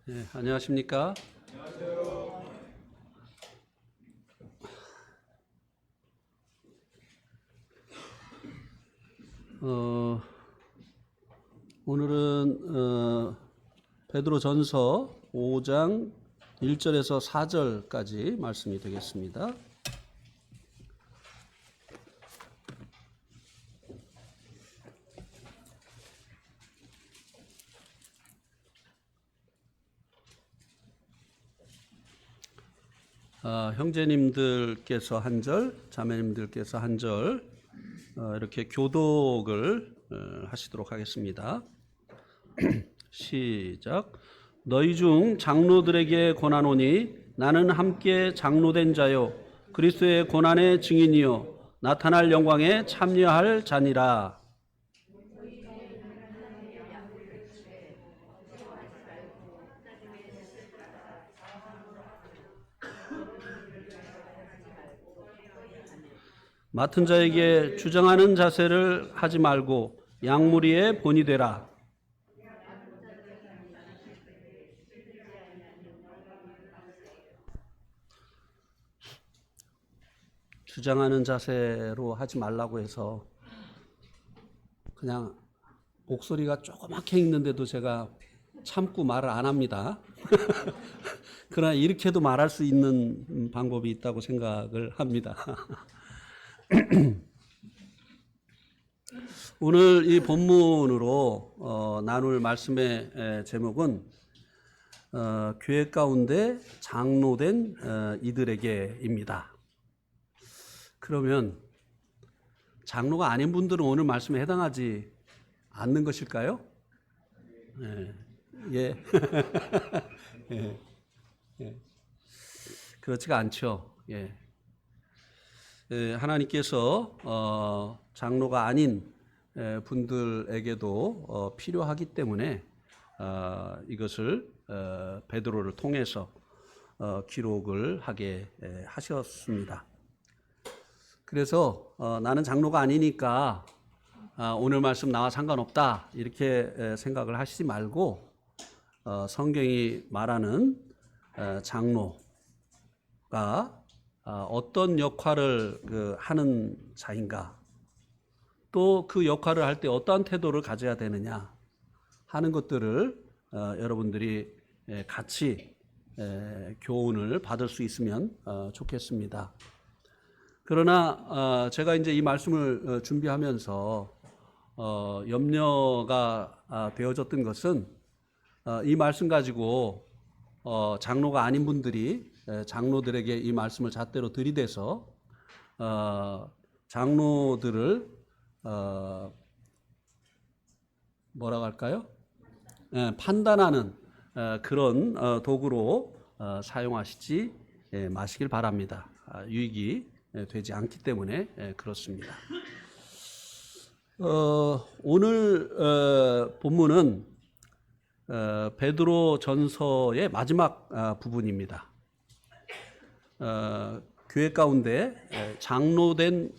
네, 안녕하십니까? 오늘은 베드로전서 5장 1절에서 4절까지 말씀이 되겠습니다. 형제님들께서 한 절, 자매님들께서 한 절, 이렇게 교독을 하시도록 하겠습니다. 시작. 너희 중 장로들에게 권하노니 나는 함께 장로된 자요 그리스도의 고난의 증인이요 나타날 영광에 참여할 자니라. 맡은 자에게 주장하는 자세를 하지 말고 양무리의 본이 되라. 주장하는 자세로 하지 말라고 해서 그냥 목소리가 조그맣게 있는데도 제가 참고 말을 안 합니다. 그러나 이렇게도 말할 수 있는 방법이 있다고 생각을 합니다. 오늘 이 본문으로 나눌 말씀의 제목은 교회 가운데 장로된 이들에게입니다. 그러면 장로가 아닌 분들은 오늘 말씀에 해당하지 않는 것일까요? 예. 예. 예. 그렇지가 않죠. 예. 하나님께서 장로가 아닌 분들에게도 필요하기 때문에 이것을 베드로를 통해서 기록을 하게 하셨습니다. 그래서 나는 장로가 아니니까 오늘 말씀 나와 상관없다 이렇게 생각을 하시지 말고 성경이 말하는 장로가 어떤 역할을 하는 자인가, 또 그 역할을 할 때 어떠한 태도를 가져야 되느냐 하는 것들을 여러분들이 같이 교훈을 받을 수 있으면 좋겠습니다. 그러나 제가 이제 이 말씀을 준비하면서 염려가 되어졌던 것은 이 말씀 가지고 장로가 아닌 분들이 장로들에게 이 말씀을 잣대로 들이대서 장로들을 뭐라고 할까요? 판단하는 그런 도구로 사용하시지 마시길 바랍니다. 유익이 되지 않기 때문에 그렇습니다. 오늘 본문은 베드로 전서의 마지막 부분입니다. 교회 가운데 장로된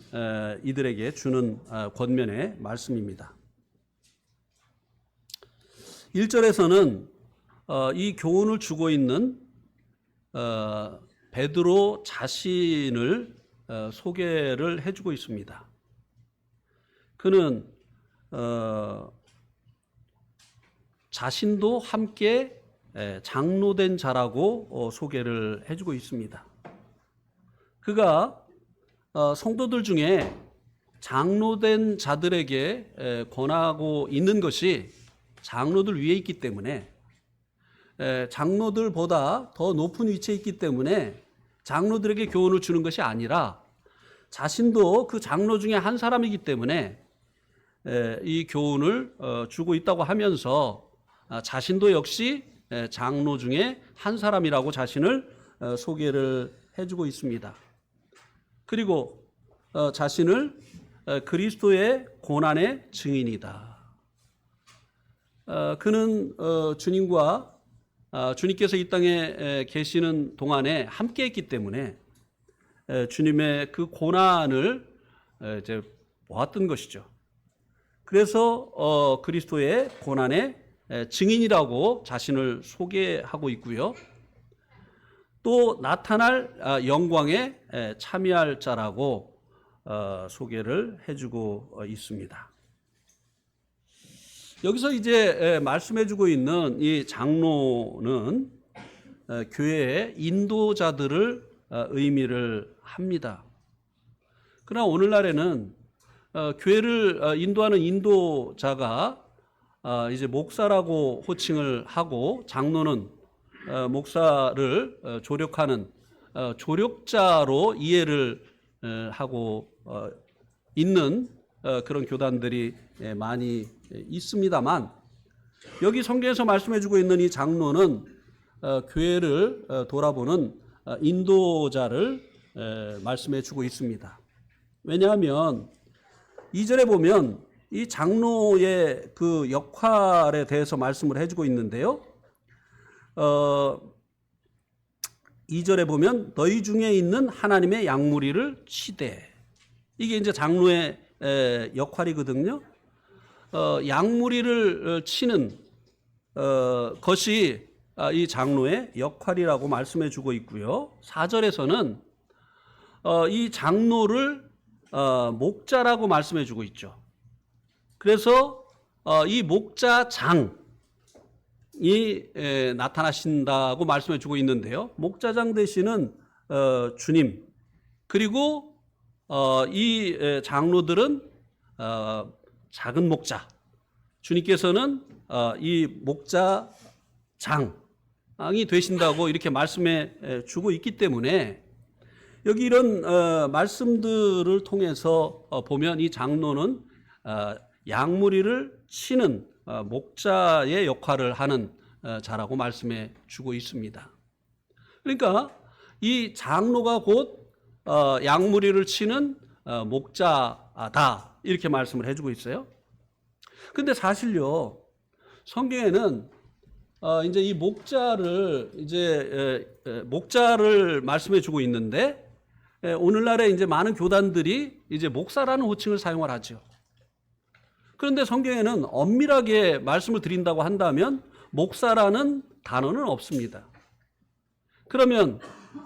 이들에게 주는 권면의 말씀입니다. 1절에서는 이 교훈을 주고 있는 베드로 자신을 소개를 해주고 있습니다. 그는 자신도 함께 장로된 자라고 소개를 해주고 있습니다. 그가 성도들 중에 장로된 자들에게 권하고 있는 것이 장로들 위에 있기 때문에, 장로들보다 더 높은 위치에 있기 때문에 장로들에게 교훈을 주는 것이 아니라 자신도 그 장로 중에 한 사람이기 때문에 이 교훈을 주고 있다고 하면서 자신도 역시 장로 중에 한 사람이라고 자신을 소개를 해주고 있습니다. 그리고 자신을 그리스도의 고난의 증인이다. 그는 주님과 주님께서 이 땅에 계시는 동안에 함께 했기 때문에 주님의 그 고난을 이제 보았던 것이죠. 그래서 그리스도의 고난의 증인이라고 자신을 소개하고 있고요. 또 나타날 영광에 참여할 자라고 소개를 해주고 있습니다. 여기서 이제 말씀해주고 있는 이 장로는 교회의 인도자들을 의미를 합니다. 그러나 오늘날에는 교회를 인도하는 인도자가 이제 목사라고 호칭을 하고 장로는 목사를 조력하는 조력자로 이해를 하고 있는 그런 교단들이 많이 있습니다만, 여기 성경에서 말씀해주고 있는 이 장로는 교회를 돌아보는 인도자를 말씀해주고 있습니다. 왜냐하면 2절에 보면 이 장로의 그 역할에 대해서 말씀을 해주고 있는데요. 2절에 보면 너희 중에 있는 하나님의 양무리를 치되, 이게 이제 장로의 역할이거든요. 양무리를 치는 것이 이 장로의 역할이라고 말씀해 주고 있고요. 4절에서는 이 장로를 목자라고 말씀해 주고 있죠. 그래서 이 목자장이 나타나신다고 말씀해 주고 있는데요. 목자장 되시는 주님, 그리고 이 장로들은 작은 목자, 주님께서는 이 목자장이 되신다고 이렇게 말씀해 주고 있기 때문에, 여기 이런 말씀들을 통해서 보면 이 장로는 양무리를 치는 목자의 역할을 하는 자라고 말씀해 주고 있습니다. 그러니까 이 장로가 곧 양무리를 치는 목자다, 이렇게 말씀을 해주고 있어요. 근데 사실요, 성경에는 이제 이 목자를 말씀해 주고 있는데, 오늘날에 이제 많은 교단들이 이제 목사라는 호칭을 사용을 하죠. 그런데 성경에는 엄밀하게 말씀을 드린다고 한다면 목사라는 단어는 없습니다. 그러면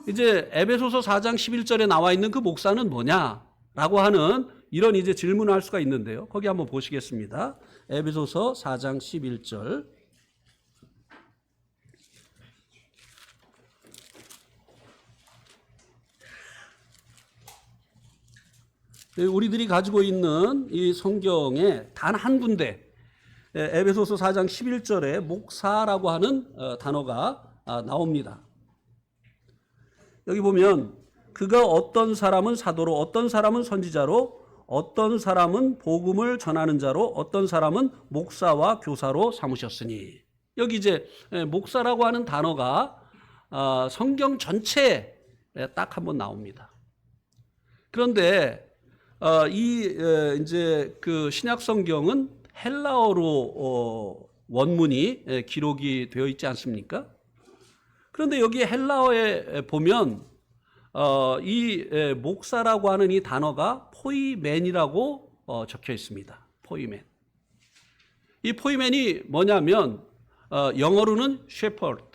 이제 에베소서 4장 11절에 나와 있는 그 목사는 뭐냐라고 하는 이런 이제 질문을 할 수가 있는데요. 거기 한번 보시겠습니다. 에베소서 4장 11절. 우리들이 가지고 있는 이 성경에 단 한 군데 에베소서 4장 11절에 목사라고 하는 단어가 나옵니다. 여기 보면 그가 어떤 사람은 사도로, 어떤 사람은 선지자로, 어떤 사람은 복음을 전하는 자로, 어떤 사람은 목사와 교사로 삼으셨으니, 여기 이제 목사라고 하는 단어가 성경 전체에 딱 한번 나옵니다. 그런데 이제 그 신약 성경은 헬라어로 원문이 기록이 되어 있지 않습니까? 그런데 여기 헬라어에 보면 이 목사라고 하는 이 단어가 포이맨이라고 적혀 있습니다. 포이맨. 이 포이맨이 뭐냐면 영어로는 shepherd.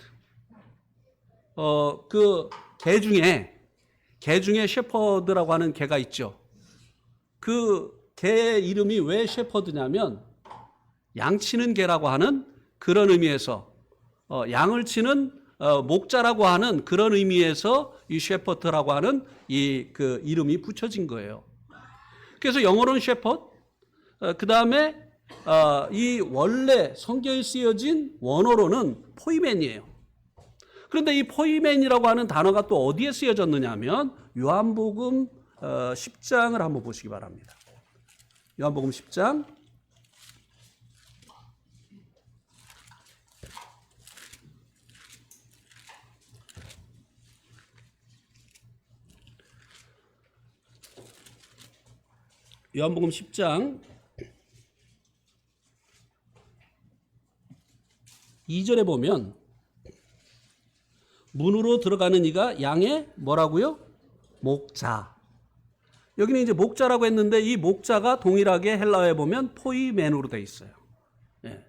그 개 중에 shepherd라고 하는 개가 있죠. 그 개 이름이 왜 셰퍼드냐면 양치는 개라고 하는 그런 의미에서, 양을 치는 목자라고 하는 그런 의미에서 이 셰퍼드라고 하는 이 그 이름이 붙여진 거예요. 그래서 영어로는 셰퍼드, 그 다음에 이 원래 성경에 쓰여진 원어로는 포이맨이에요. 그런데 이 포이맨이라고 하는 단어가 또 어디에 쓰여졌느냐 하면 요한복음 10장을 한번 보시기 바랍니다. 요한복음 10장. 요한복음 10장 2절에 보면 문으로 들어가는 이가 양의 뭐라고요? 목자. 여기는 이제 목자라고 했는데 이 목자가 동일하게 헬라어에 보면 포이맨으로 되어 있어요. 예.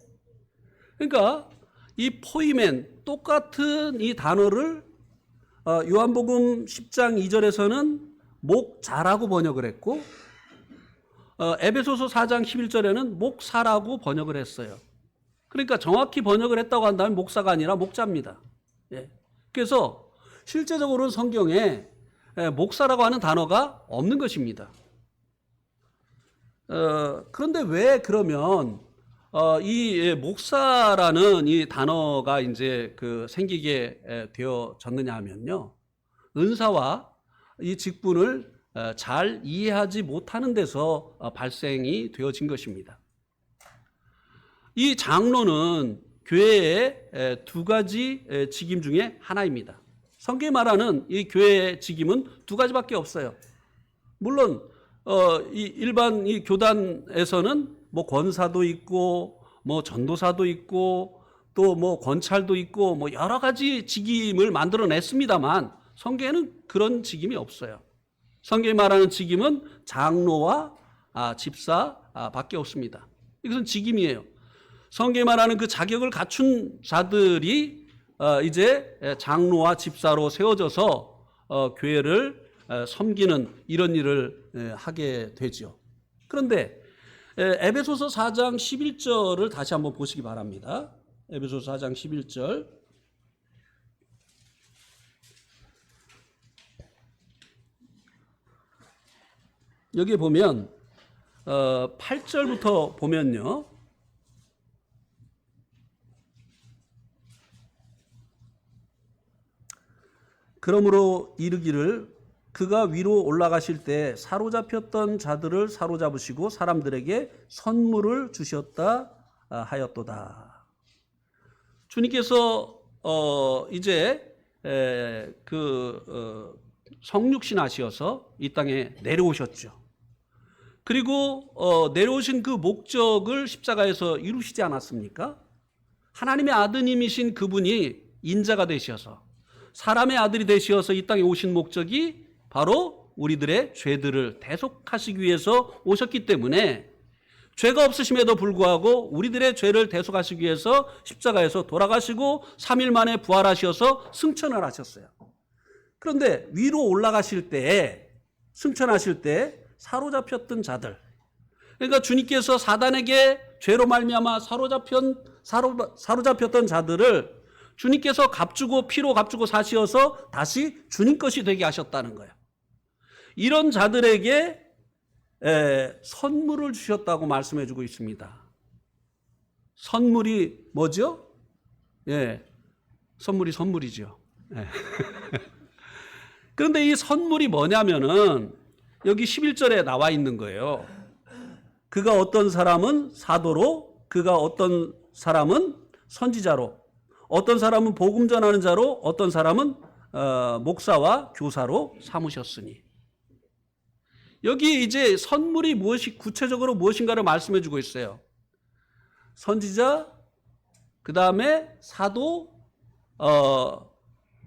그러니까 이 포이멘 똑같은 이 단어를 요한복음 10장 2절에서는 목자라고 번역을 했고 에베소서 4장 11절에는 목사라고 번역을 했어요. 그러니까 정확히 번역을 했다고 한다면 목사가 아니라 목자입니다. 예. 그래서 실제적으로는 성경에 목사라고 하는 단어가 없는 것입니다. 그런데 왜 그러면 이 목사라는 이 단어가 이제 생기게 되어졌느냐 하면요. 은사와 이 직분을 잘 이해하지 못하는 데서 발생이 되어진 것입니다. 이 장로는 교회의 두 가지 직임 중에 하나입니다. 성경이 말하는 이 교회의 직임은 두 가지밖에 없어요. 물론 이 일반 이 교단에서는 뭐 권사도 있고 뭐 전도사도 있고 또 뭐 권찰도 있고 뭐 여러 가지 직임을 만들어냈습니다만 성경에는 그런 직임이 없어요. 성경이 말하는 직임은 장로와 집사밖에 없습니다. 이것은 직임이에요. 성경이 말하는 그 자격을 갖춘 자들이 이제 장로와 집사로 세워져서 교회를 섬기는 이런 일을 하게 되죠. 그런데 에베소서 4장 11절을 다시 한번 보시기 바랍니다. 에베소서 4장 11절. 여기 보면 8절부터 보면요. 그러므로 이르기를 그가 위로 올라가실 때 사로잡혔던 자들을 사로잡으시고 사람들에게 선물을 주셨다 하였도다. 주님께서 이제 성육신 하시어서 이 땅에 내려오셨죠. 그리고 내려오신 그 목적을 십자가에서 이루시지 않았습니까? 하나님의 아드님이신 그분이 인자가 되셔서 사람의 아들이 되시어서 이 땅에 오신 목적이 바로 우리들의 죄들을 대속하시기 위해서 오셨기 때문에 죄가 없으심에도 불구하고 우리들의 죄를 대속하시기 위해서 십자가에서 돌아가시고 3일 만에 부활하셔서 승천을 하셨어요. 그런데 위로 올라가실 때에 승천하실 때 사로잡혔던 자들, 그러니까 주님께서 사단에게 죄로 말미암아 사로잡혔던 자들을 주님께서 값주고 피로 값주고 사시어서 다시 주님 것이 되게 하셨다는 거예요. 이런 자들에게 선물을 주셨다고 말씀해 주고 있습니다. 선물이 뭐죠? 예, 선물이죠. 예. 그런데 이 선물이 뭐냐면은 여기 11절에 나와 있는 거예요. 그가 어떤 사람은 사도로, 그가 어떤 사람은 선지자로, 어떤 사람은 복음 전하는 자로, 어떤 사람은 목사와 교사로 삼으셨으니. 여기 이제 선물이 무엇이 구체적으로 무엇인가를 말씀해 주고 있어요. 선지자, 그 다음에 사도,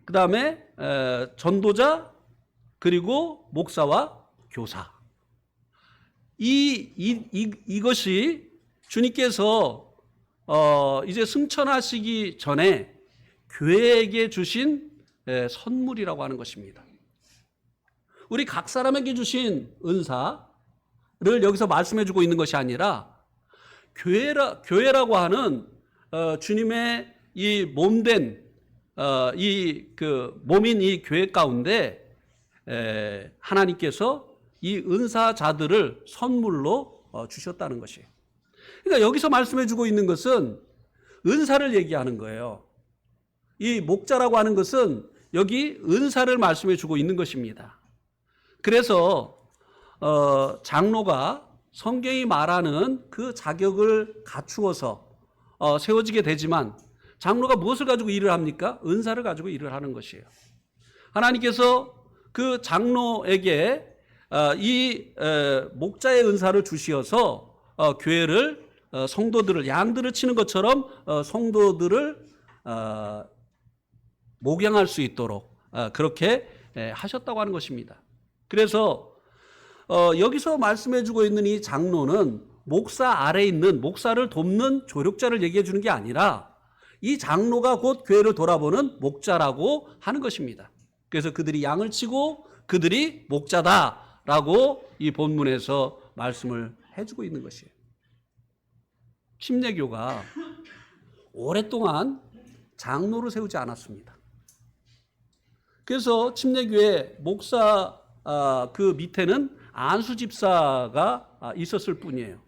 그 다음에 전도자, 그리고 목사와 교사. 이것이 주님께서 이제 승천하시기 전에 교회에게 주신 선물이라고 하는 것입니다. 우리 각 사람에게 주신 은사를 여기서 말씀해 주고 있는 것이 아니라 교회라고 하는 주님의 이 몸된 몸인 이 교회 가운데 하나님께서 이 은사자들을 선물로 주셨다는 것이에요. 그러니까 여기서 말씀해 주고 있는 것은 은사를 얘기하는 거예요. 이 목자라고 하는 것은 여기 은사를 말씀해 주고 있는 것입니다. 그래서 장로가 성경이 말하는 그 자격을 갖추어서 세워지게 되지만 장로가 무엇을 가지고 일을 합니까? 은사를 가지고 일을 하는 것이에요. 하나님께서 그 장로에게 이 목자의 은사를 주시어서 교회를 성도들을 양들을 치는 것처럼 성도들을 목양할 수 있도록 그렇게 하셨다고 하는 것입니다. 그래서 여기서 말씀해 주고 있는 이 장로는 목사 아래에 있는 목사를 돕는 조력자를 얘기해 주는 게 아니라 이 장로가 곧 교회를 돌아보는 목자라고 하는 것입니다. 그래서 그들이 양을 치고 그들이 목자다라고 이 본문에서 말씀을 해주고 있는 것이에요. 침례교가 오랫동안 장로를 세우지 않았습니다. 그래서 침례교회 목사 그 밑에는 안수 집사가 있었을 뿐이에요.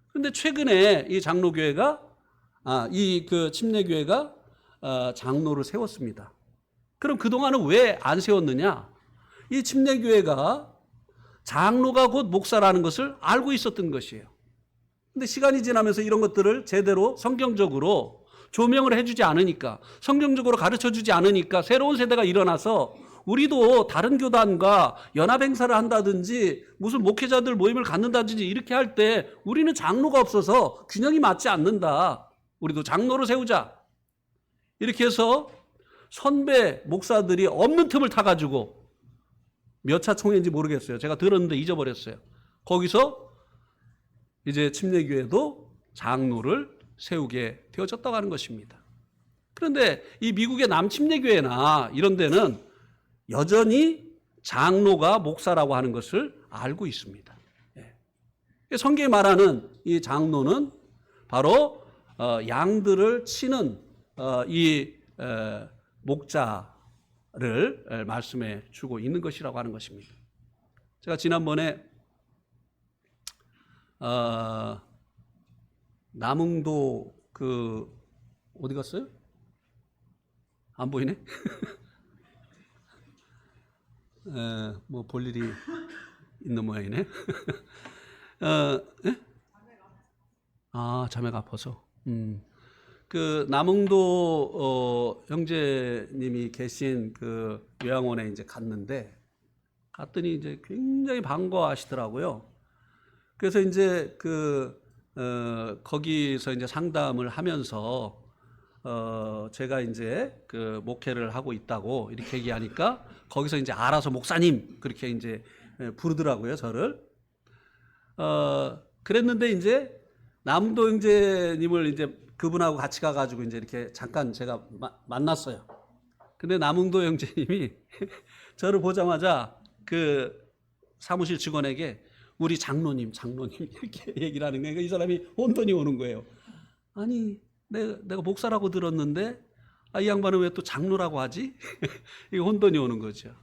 그런데 최근에 이 장로교회가 이 그 침례교회가 장로를 세웠습니다. 그럼 그동안은 왜 안 세웠느냐? 이 침례교회가 장로가 곧 목사라는 것을 알고 있었던 것이에요. 근데 시간이 지나면서 이런 것들을 제대로 성경적으로 조명을 해주지 않으니까, 성경적으로 가르쳐주지 않으니까 새로운 세대가 일어나서 우리도 다른 교단과 연합행사를 한다든지 무슨 목회자들 모임을 갖는다든지 이렇게 할 때 우리는 장로가 없어서 균형이 맞지 않는다. 우리도 장로를 세우자. 이렇게 해서 선배 목사들이 없는 틈을 타가지고 몇 차 총회인지 모르겠어요. 제가 들었는데 잊어버렸어요. 거기서 이제 침례교회도 장로를 세우게 되어졌다고 하는 것입니다. 그런데 이 미국의 남침례교회나 이런 데는 여전히 장로가 목사라고 하는 것을 알고 있습니다. 성경이 말하는 이 장로는 바로 양들을 치는 이 목자를 말씀해 주고 있는 것이라고 하는 것입니다. 제가 지난번에 남흥도 그 어디 갔어요? 안 보이네? 뭐 볼 일이 있는 모양이네. 자매가 아파서. 그 남흥도 형제님이 계신 그 요양원에 이제 갔더니 이제 굉장히 반가워하시더라고요. 그래서 이제 거기서 이제 상담을 하면서 제가 이제 그 목회를 하고 있다고 이렇게 얘기하니까 거기서 이제 알아서 목사님 그렇게 이제 부르더라고요, 저를. 그랬는데 이제 남도 형제님을 이제 그분하고 같이 가가지고 이제 이렇게 잠깐 제가 만났어요. 근데 남흥도 형제님이 저를 보자마자 그 사무실 직원에게 우리 장로님 이렇게 얘기를 하는 거예요. 이 사람이 혼돈이 오는 거예요. 아니 내가 목사라고 들었는데 이 양반은 왜 또 장로라고 하지? 이게 혼돈이 오는 거죠.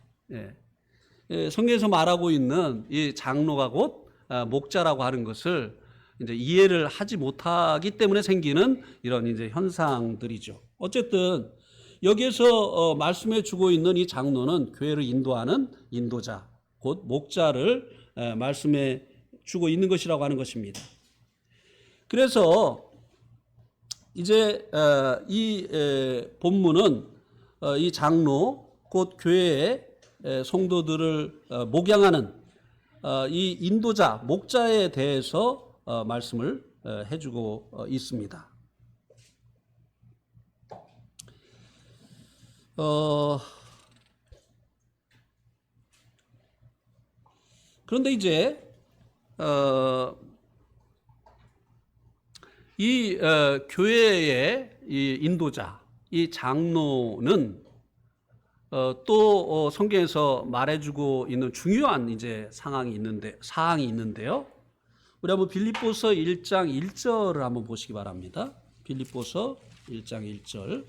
성경에서 말하고 있는 이 장로가 곧 목자라고 하는 것을 이제 이해를 하지 못하기 때문에 생기는 이런 이제 현상들이죠. 어쨌든 여기에서 말씀해 주고 있는 이 장로는 교회를 인도하는 인도자, 곧 목자를 말씀해 주고 있는 것이라고 하는 것입니다. 그래서 이제 이 본문은 이 장로, 곧 교회의 성도들을 목양하는 이 인도자, 목자에 대해서 말씀을 해주고 있습니다. 그런데 이제 이 교회의 이 인도자, 이 장로는 또 성경에서 말해주고 있는 중요한 이제 사항이 있는데요. 우리 한번 빌립보서 1장 1절을 한번 보시기 바랍니다. 빌립보서 1장 1절.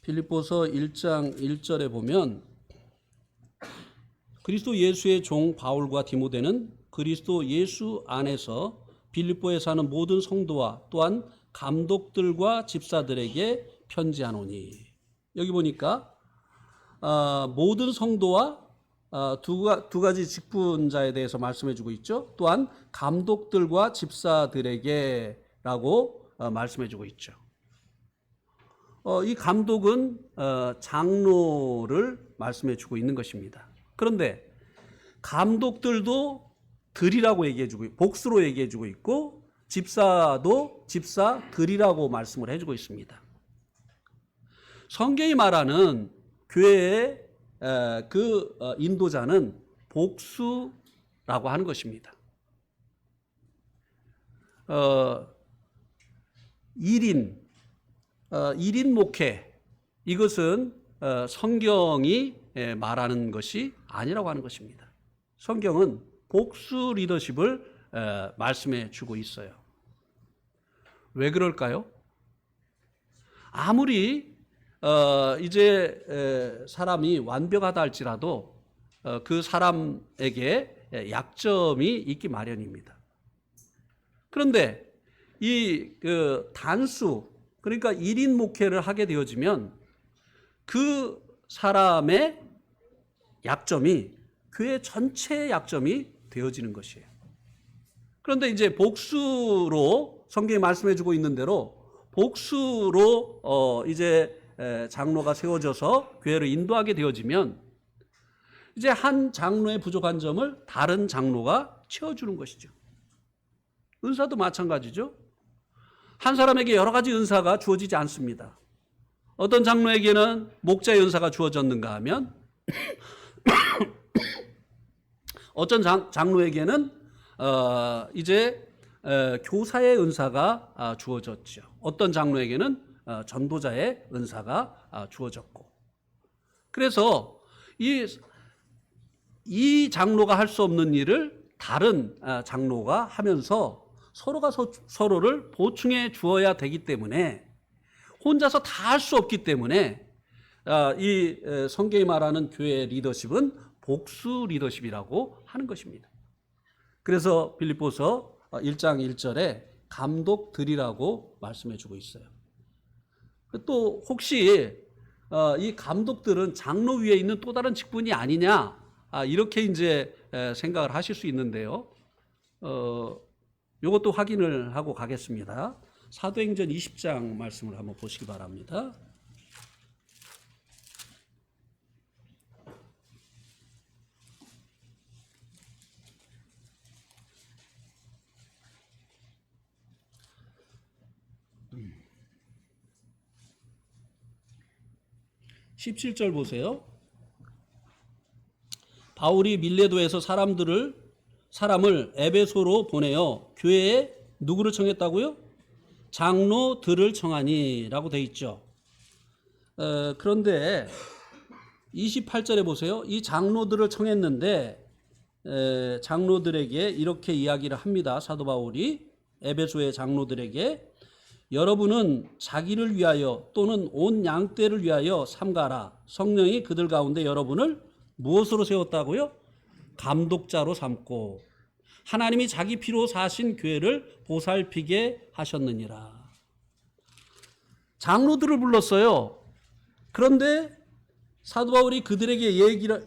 빌립보서 1장 1절에 보면 그리스도 예수의 종 바울과 디모데는 그리스도 예수 안에서 빌립보에 사는 모든 성도와 또한 감독들과 집사들에게 편지하노니. 여기 보니까 모든 성도와 두 가지 직분자에 대해서 말씀해주고 있죠. 또한 감독들과 집사들에게라고 말씀해주고 있죠. 이 감독은 장로를 말씀해주고 있는 것입니다. 그런데 감독들도 들이라고 얘기해주고 복수로 얘기해주고 있고 집사도 집사들이라고 말씀을 해주고 있습니다. 성경이 말하는 교회의 인도자는 복수라고 하는 것입니다. 1인 목회, 이것은 성경이 말하는 것이 아니라고 하는 것입니다. 성경은 복수 리더십을 말씀해 주고 있어요. 왜 그럴까요? 아무리 이제 사람이 완벽하다 할지라도 그 사람에게 약점이 있기 마련입니다. 그런데 이 단수, 그러니까 1인 목회를 하게 되어지면 그 사람의 약점이 교회 전체의 약점이 되어지는 것이에요. 그런데 이제 복수로 성경이 말씀해 주고 있는 대로 복수로 이제 장로가 세워져서 교회를 인도하게 되어지면 이제 한 장로의 부족한 점을 다른 장로가 채워주는 것이죠. 은사도 마찬가지죠. 한 사람에게 여러 가지 은사가 주어지지 않습니다. 어떤 장로에게는 목자의 은사가 주어졌는가 하면 어떤 장로에게는 이제 교사의 은사가 주어졌죠. 어떤 장로에게는 전도자의 은사가 주어졌고, 그래서 이 장로가 할 수 없는 일을 다른 장로가 하면서 서로가 서로를 보충해 주어야 되기 때문에 혼자서 다 할 수 없기 때문에 이 성경이 말하는 교회의 리더십은 복수 리더십이라고 하는 것입니다. 그래서 빌립보서 1장 1절에 감독들이라고 말씀해 주고 있어요. 또 혹시 이 감독들은 장로 위에 있는 또 다른 직분이 아니냐, 이렇게 이제 생각을 하실 수 있는데요. 이것도 확인을 하고 가겠습니다. 사도행전 20장 말씀을 한번 보시기 바랍니다. 음. 17절 보세요. 바울이 밀레도에서 사람을 에베소로 보내어 교회에 누구를 청했다고요? 장로들을 청하니라고 돼 있죠. 그런데 28절에 보세요. 이 장로들을 청했는데 장로들에게 이렇게 이야기를 합니다. 사도 바울이 에베소의 장로들에게 여러분은 자기를 위하여 또는 온 양떼를 위하여 삼가라. 성령이 그들 가운데 여러분을 무엇으로 세웠다고요? 감독자로 삼고 하나님이 자기 피로 사신 교회를 보살피게 하셨느니라. 장로들을 불렀어요. 그런데 사도 바울이 그들에게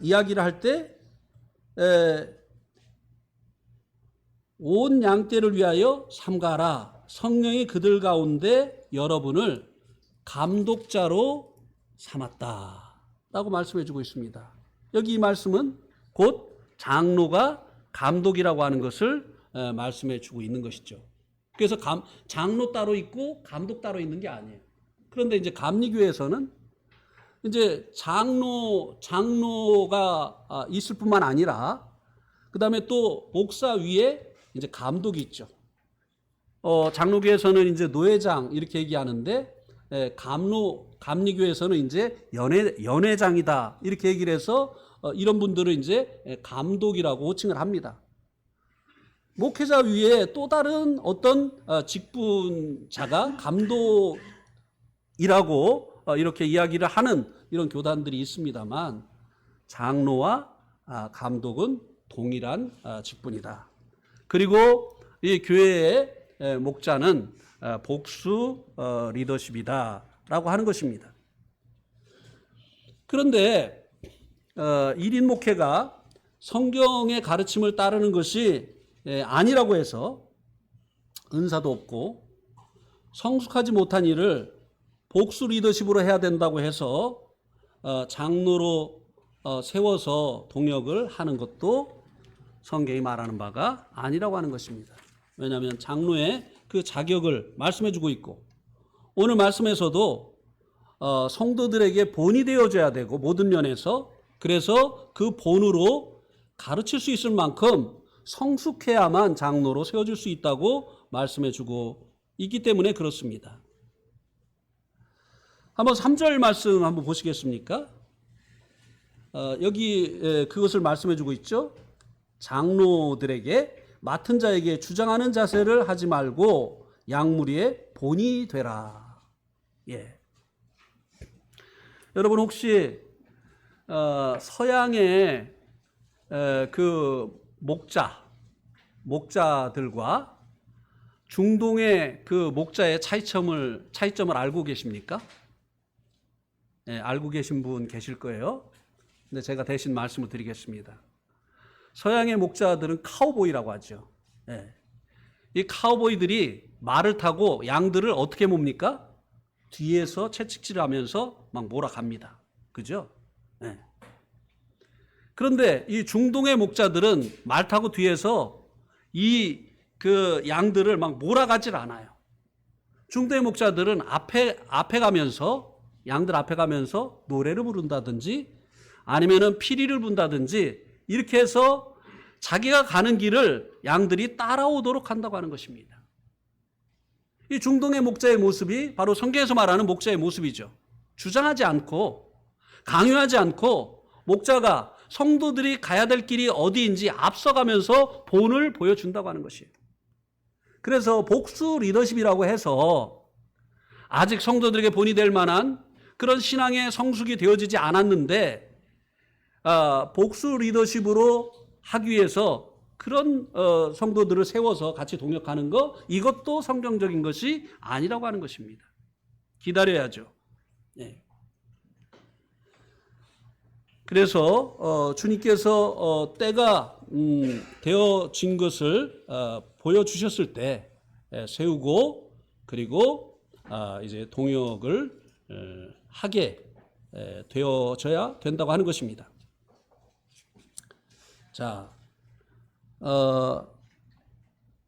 이야기를 할 때 온 양떼를 위하여 삼가라. 성령이 그들 가운데 여러분을 감독자로 삼았다 라고 말씀해 주고 있습니다. 여기 이 말씀은 곧 장로가 감독이라고 하는 것을 말씀해 주고 있는 것이죠. 그래서 장로 따로 있고 감독 따로 있는 게 아니에요. 그런데 이제 감리교에서는 이제 장로가 있을 뿐만 아니라 그 다음에 또 목사 위에 이제 감독이 있죠. 장로교에서는 이제 노회장 이렇게 얘기하는데 감리교에서는 이제 연회장이다 이렇게 얘기를 해서 이런 분들을 이제 감독이라고 호칭을 합니다. 목회자 위에 또 다른 어떤 직분자가 감독이라고 이렇게 이야기를 하는 이런 교단들이 있습니다만 장로와 감독은 동일한 직분이다. 그리고 이 교회의 목자는 복수 리더십이다라고 하는 것입니다. 그런데 1인 목회가 성경의 가르침을 따르는 것이 아니라고 해서 은사도 없고 성숙하지 못한 일을 복수 리더십으로 해야 된다고 해서 장로로 세워서 동역을 하는 것도 성경이 말하는 바가 아니라고 하는 것입니다. 왜냐하면 장로의 그 자격을 말씀해 주고 있고 오늘 말씀에서도 성도들에게 본이 되어줘야 되고 모든 면에서 그래서 그 본으로 가르칠 수 있을 만큼 성숙해야만 장로로 세워질 수 있다고 말씀해주고 있기 때문에 그렇습니다. 한번 3절 말씀 한번 보시겠습니까? 여기 그것을 말씀해주고 있죠. 장로들에게 맡은 자에게 주장하는 자세를 하지 말고 양무리의 본이 되라. 예. 여러분 혹시 서양의 그 목자들과 중동의 그 목자의 차이점을 알고 계십니까? 예, 알고 계신 분 계실 거예요. 근데 제가 대신 말씀을 드리겠습니다. 서양의 목자들은 카우보이라고 하죠. 예. 이 카우보이들이 말을 타고 양들을 어떻게 몹니까? 뒤에서 채찍질을 하면서 막 몰아갑니다. 그죠? 예. 그런데 이 중동의 목자들은 말 타고 뒤에서 그 양들을 막 몰아가질 않아요. 중동의 목자들은 앞에 가면서 양들 앞에 가면서 노래를 부른다든지 아니면은 피리를 분다든지 이렇게 해서 자기가 가는 길을 양들이 따라오도록 한다고 하는 것입니다. 이 중동의 목자의 모습이 바로 성경에서 말하는 목자의 모습이죠. 주장하지 않고 강요하지 않고 목자가 성도들이 가야 될 길이 어디인지 앞서가면서 본을 보여준다고 하는 것이에요. 그래서 복수 리더십이라고 해서 아직 성도들에게 본이 될 만한 그런 신앙의 성숙이 되어지지 않았는데 복수 리더십으로 하기 위해서 그런 성도들을 세워서 같이 동역하는 거 이것도 성경적인 것이 아니라고 하는 것입니다. 기다려야죠. 네. 그래서 주님께서 때가 되어진 것을 보여주셨을 때 세우고 그리고 이제 동역을 하게 되어져야 된다고 하는 것입니다. 자,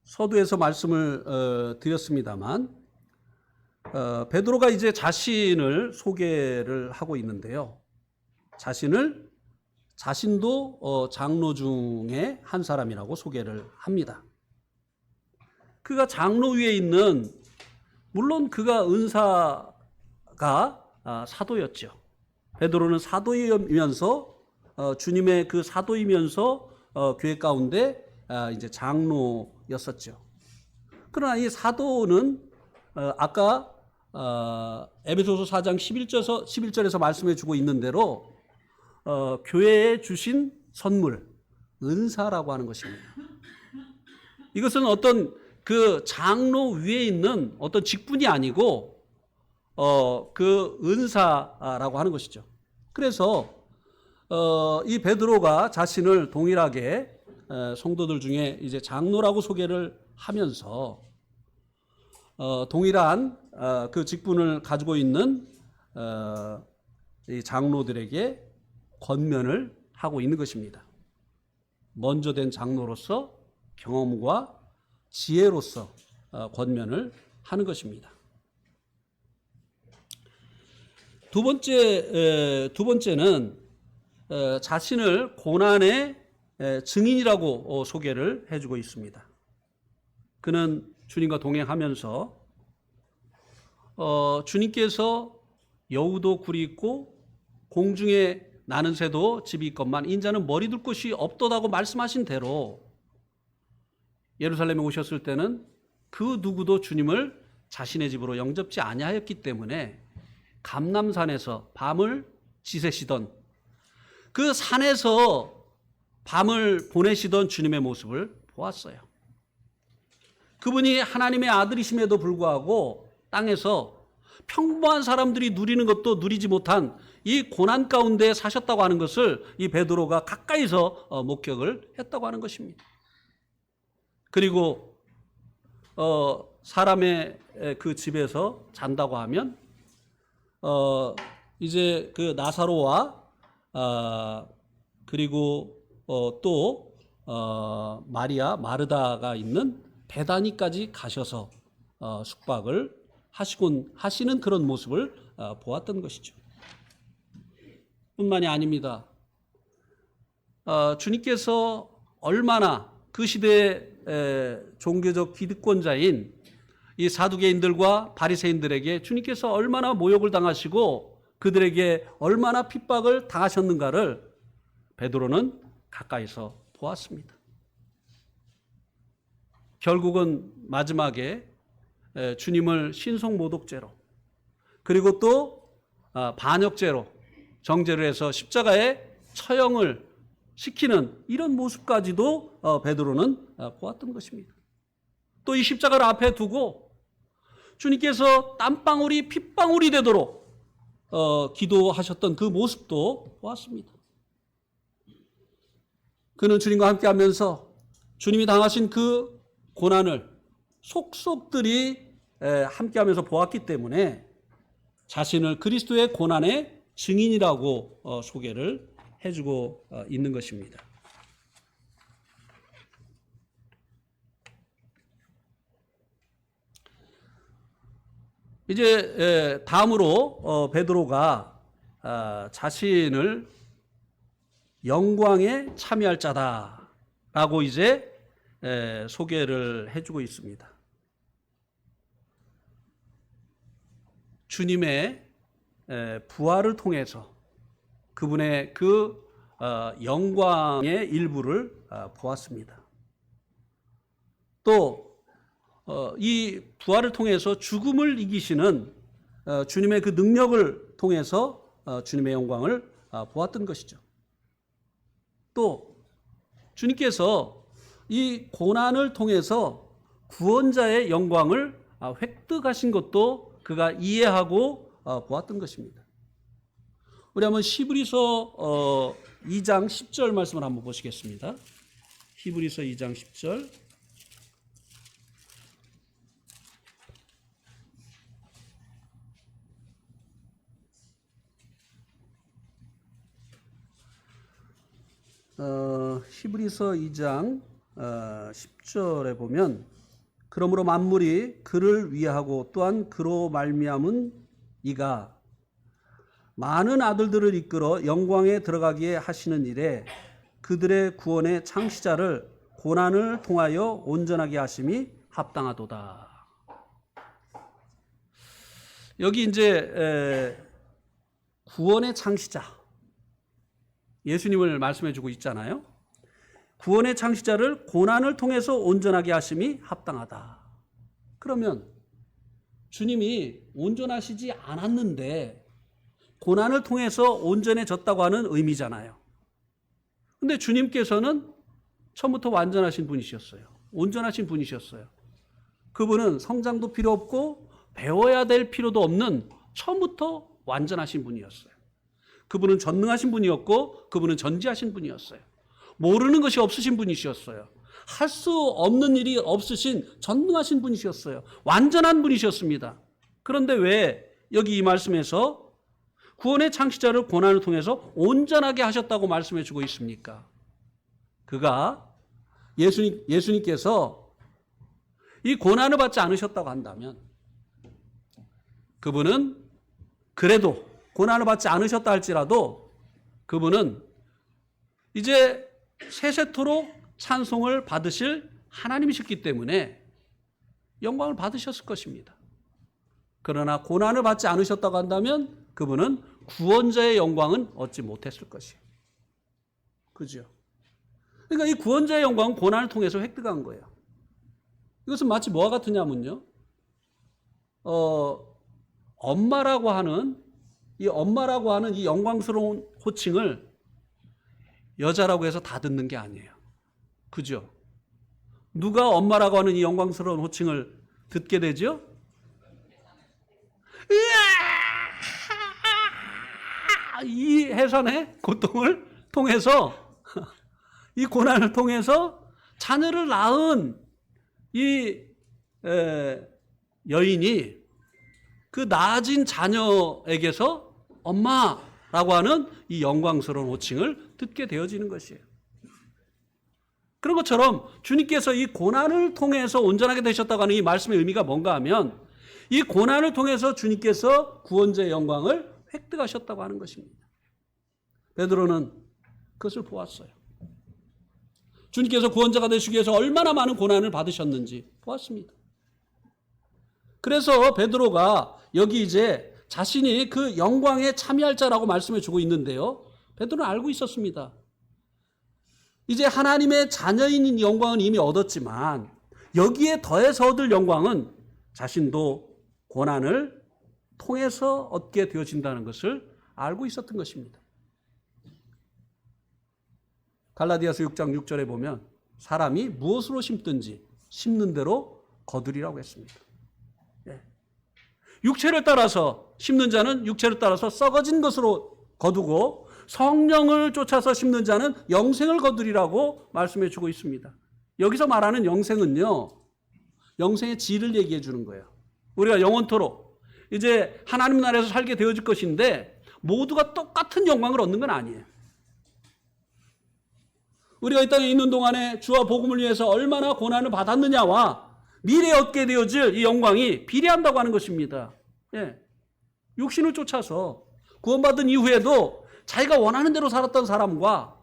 서두에서 말씀을 드렸습니다만 베드로가 이제 자신을 소개를 하고 있는데요. 자신도 장로 중에 한 사람이라고 소개를 합니다. 그가 장로 위에 있는 물론 그가 은사가 사도였죠. 베드로는 사도이면서 주님의 그 사도이면서 교회 가운데 이제 장로였었죠. 그러나 이 사도는 아까 에베소서 4장 11절에서 말씀해 주고 있는 대로 교회에 주신 선물, 은사라고 하는 것입니다. 이것은 어떤 그 장로 위에 있는 어떤 직분이 아니고 그 은사라고 하는 것이죠. 그래서 이 베드로가 자신을 동일하게 성도들 중에 이제 장로라고 소개를 하면서 동일한 그 직분을 가지고 있는 이 장로들에게 권면을 하고 있는 것입니다. 먼저 된 장로로서 경험과 지혜로서 권면을 하는 것입니다. 두 번째는 자신을 고난의 증인이라고 소개를 해주고 있습니다. 그는 주님과 동행하면서 주님께서 여우도 굴이 있고 공중에 나는 새도 집이 있건만 인자는 머리 둘 곳이 없도다고 말씀하신 대로 예루살렘에 오셨을 때는 그 누구도 주님을 자신의 집으로 영접지 아니하였기 때문에 감람산에서 밤을 지새시던 그 산에서 밤을 보내시던 주님의 모습을 보았어요. 그분이 하나님의 아들이심에도 불구하고 땅에서 평범한 사람들이 누리는 것도 누리지 못한 이 고난 가운데 사셨다고 하는 것을 이 베드로가 가까이서 목격을 했다고 하는 것입니다. 그리고 사람의 그 집에서 잔다고 하면 이제 그 나사로와 그리고 또 마리아 마르다가 있는 베다니까지 가셔서 숙박을 하시는 그런 모습을 보았던 것이죠. 뿐만이 아닙니다. 주님께서 얼마나 그 시대의 종교적 기득권자인 이 사두개인들과 바리새인들에게 주님께서 얼마나 모욕을 당하시고 그들에게 얼마나 핍박을 당하셨는가를 베드로는 가까이서 보았습니다. 결국은 마지막에 주님을 신속모독죄로 그리고 또 반역죄로 정죄를 해서 십자가에 처형을 시키는 이런 모습까지도 베드로는 보았던 것입니다. 또 이 십자가를 앞에 두고 주님께서 땀방울이 핏방울이 되도록 기도하셨던 그 모습도 보았습니다. 그는 주님과 함께하면서 주님이 당하신 그 고난을 속속들이 함께하면서 보았기 때문에 자신을 그리스도의 고난의 증인이라고 소개를 해주고 있는 것입니다. 이제 다음으로 베드로가 자신을 영광에 참여할 자다라고 이제 소개를 해주고 있습니다. 주님의 부활을 통해서 그분의 그 영광의 일부를 보았습니다. 또 이 부활을 통해서 죽음을 이기시는 주님의 그 능력을 통해서 주님의 영광을 보았던 것이죠. 또 주님께서 이 고난을 통해서 구원자의 영광을 획득하신 것도 그가 이해하고 보았던 것입니다. 우리 한번 히브리서 2장 10절 말씀을 한번 보시겠습니다. 히브리서 2장 10절. 히브리서 2장 10절에 보면 그러므로 만물이 그를 위하고 또한 그로 말미암은 이가 많은 아들들을 이끌어 영광에 들어가기에 하시는 일에 그들의 구원의 창시자를 고난을 통하여 온전하게 하심이 합당하도다. 여기 이제 구원의 창시자 예수님을 말씀해 주고 있잖아요. 구원의 창시자를 고난을 통해서 온전하게 하심이 합당하다. 그러면 주님이 온전하시지 않았는데 고난을 통해서 온전해졌다고 하는 의미잖아요. 근데 주님께서는 처음부터 완전하신 분이셨어요. 온전하신 분이셨어요. 그분은 성장도 필요 없고 배워야 될 필요도 없는 처음부터 완전하신 분이었어요. 그분은 전능하신 분이었고 그분은 전지하신 분이었어요. 모르는 것이 없으신 분이셨어요. 할 수 없는 일이 없으신 전능하신 분이셨어요. 완전한 분이셨습니다. 그런데 왜 여기 이 말씀에서 구원의 창시자를 고난을 통해서 온전하게 하셨다고 말씀해 주고 있습니까? 그가 예수님께서 이 고난을 받지 않으셨다고 한다면 그분은 그래도 고난을 받지 않으셨다 할지라도 그분은 이제 세세토록 찬송을 받으실 하나님이셨기 때문에 영광을 받으셨을 것입니다. 그러나 고난을 받지 않으셨다고 한다면 그분은 구원자의 영광은 얻지 못했을 것이에요. 그죠? 그러니까 이 구원자의 영광은 고난을 통해서 획득한 거예요. 이것은 마치 뭐와 같으냐면요. 엄마라고 하는 이 영광스러운 호칭을 여자라고 해서 다 듣는 게 아니에요. 그죠? 누가 엄마라고 하는 이 영광스러운 호칭을 듣게 되죠? 이 해산의 고통을 통해서 이 고난을 통해서 자녀를 낳은 이 여인이 그 낳아진 자녀에게서 엄마라고 하는 이 영광스러운 호칭을 듣게 되어지는 것이에요. 그런 것처럼 주님께서 이 고난을 통해서 온전하게 되셨다고 하는 이 말씀의 의미가 뭔가 하면 이 고난을 통해서 주님께서 구원자의 영광을 획득하셨다고 하는 것입니다. 베드로는 그것을 보았어요. 주님께서 구원자가 되시기 위해서 얼마나 많은 고난을 받으셨는지 보았습니다. 그래서 베드로가 여기 이제 자신이 그 영광에 참여할 자라고 말씀해 주고 있는데요. 베드로는 알고 있었습니다. 이제 하나님의 자녀인 영광은 이미 얻었지만 여기에 더해서 얻을 영광은 자신도 고난을 통해서 얻게 되어진다는 것을 알고 있었던 것입니다. 갈라디아서 6장 6절에 보면 사람이 무엇으로 심든지 심는 대로 거두리라고 했습니다. 육체를 따라서 심는 자는 육체를 따라서 썩어진 것으로 거두고 성령을 쫓아서 심는 자는 영생을 거두리라고 말씀해 주고 있습니다. 여기서 말하는 영생은요, 영생의 질을 얘기해 주는 거예요. 우리가 영원토록 이제 하나님 나라에서 살게 되어질 것인데 모두가 똑같은 영광을 얻는 건 아니에요. 우리가 이 땅에 있는 동안에 주와 복음을 위해서 얼마나 고난을 받았느냐와 미래에 얻게 되어질 이 영광이 비례한다고 하는 것입니다. 예. 육신을 쫓아서 구원받은 이후에도 자기가 원하는 대로 살았던 사람과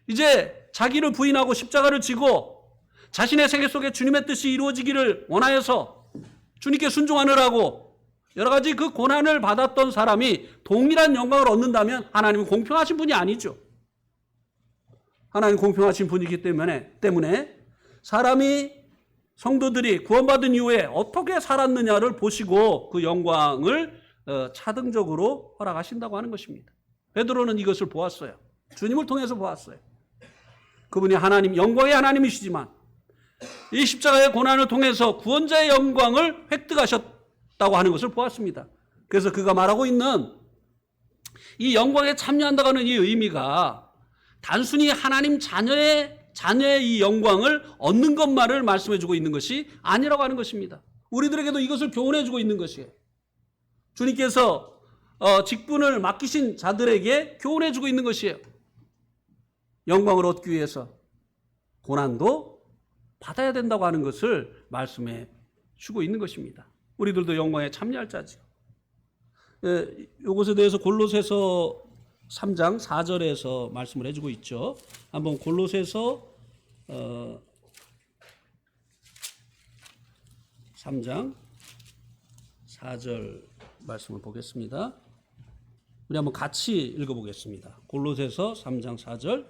이제 자기를 부인하고 십자가를 지고 자신의 세계 속에 주님의 뜻이 이루어지기를 원하여서 주님께 순종하느라고 여러 가지 그 고난을 받았던 사람이 동일한 영광을 얻는다면 하나님은 공평하신 분이 아니죠. 하나님 공평하신 분이기 때문에 사람이 성도들이 구원받은 이후에 어떻게 살았느냐를 보시고 그 영광을 차등적으로 허락하신다고 하는 것입니다. 베드로는 이것을 보았어요. 주님을 통해서 보았어요. 그분이 하나님, 영광의 하나님이시지만 이 십자가의 고난을 통해서 구원자의 영광을 획득하셨다고 하는 것을 보았습니다. 그래서 그가 말하고 있는 이 영광에 참여한다고 하는 이 의미가 단순히 하나님 자녀의 이 영광을 얻는 것만을 말씀해 주고 있는 것이 아니라고 하는 것입니다. 우리들에게도 이것을 교훈해 주고 있는 것이에요. 주님께서 직분을 맡기신 자들에게 교훈해 주고 있는 것이에요. 영광을 얻기 위해서 고난도 받아야 된다고 하는 것을 말씀해 주고 있는 것입니다. 우리들도 영광에 참여할 자죠. 이것에 대해서 골로새서 3장 4절에서 말씀을 해주고 있죠. 한번 골로새서 3장 4절 말씀을 보겠습니다. 우리 한번 같이 읽어보겠습니다. 골로새서 3장 4절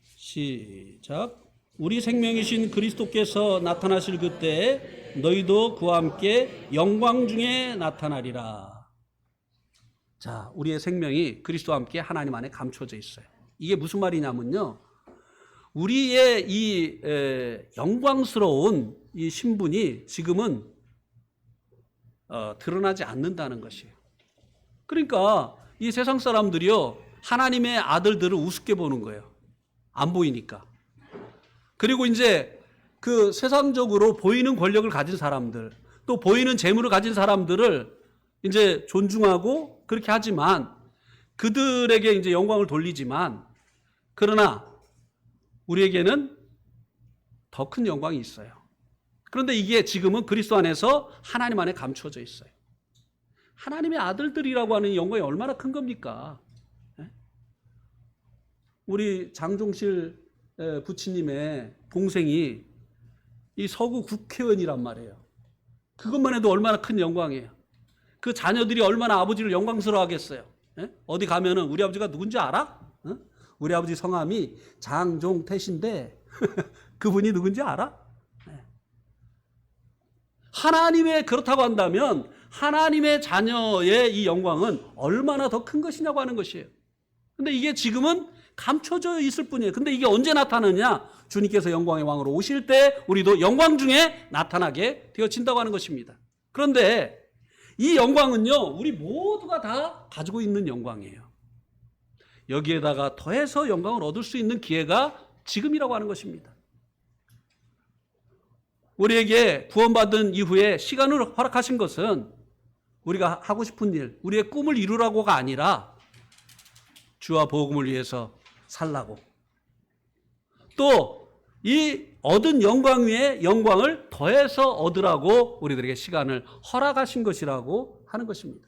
시작. 우리 생명이신 그리스도께서 나타나실 그때에 너희도 그와 함께 영광 중에 나타나리라. 자, 우리의 생명이 그리스도와 함께 하나님 안에 감춰져 있어요. 이게 무슨 말이냐면요, 우리의 이 영광스러운 이 신분이 지금은 드러나지 않는다는 것이에요. 그러니까 이 세상 사람들이요, 하나님의 아들들을 우습게 보는 거예요. 안 보이니까. 그리고 이제 그 세상적으로 보이는 권력을 가진 사람들, 또 보이는 재물을 가진 사람들을 이제 존중하고 그렇게 하지만 그들에게 이제 영광을 돌리지만, 그러나 우리에게는 더 큰 영광이 있어요. 그런데 이게 지금은 그리스도 안에서 하나님 안에 감춰져 있어요. 하나님의 아들들이라고 하는 영광이 얼마나 큰 겁니까? 우리 장종실 부치님의 동생이 이 서구 국회의원이란 말이에요. 그것만 해도 얼마나 큰 영광이에요. 그 자녀들이 얼마나 아버지를 영광스러워 하겠어요. 어디 가면은 우리 아버지가 누군지 알아? 우리 아버지 성함이 장종태신데 그분이 누군지 알아? 하나님의, 그렇다고 한다면 하나님의 자녀의 이 영광은 얼마나 더 큰 것이냐고 하는 것이에요. 근데 이게 지금은 감춰져 있을 뿐이에요. 근데 이게 언제 나타나느냐? 주님께서 영광의 왕으로 오실 때 우리도 영광 중에 나타나게 되어진다고 하는 것입니다. 그런데 이 영광은요, 우리 모두가 다 가지고 있는 영광이에요. 여기에다가 더해서 영광을 얻을 수 있는 기회가 지금이라고 하는 것입니다. 우리에게 구원받은 이후에 시간을 허락하신 것은 우리가 하고 싶은 일, 우리의 꿈을 이루라고가 아니라 주와 복음을 위해서 살라고, 또 이 얻은 영광 위에 영광을 더해서 얻으라고 우리들에게 시간을 허락하신 것이라고 하는 것입니다.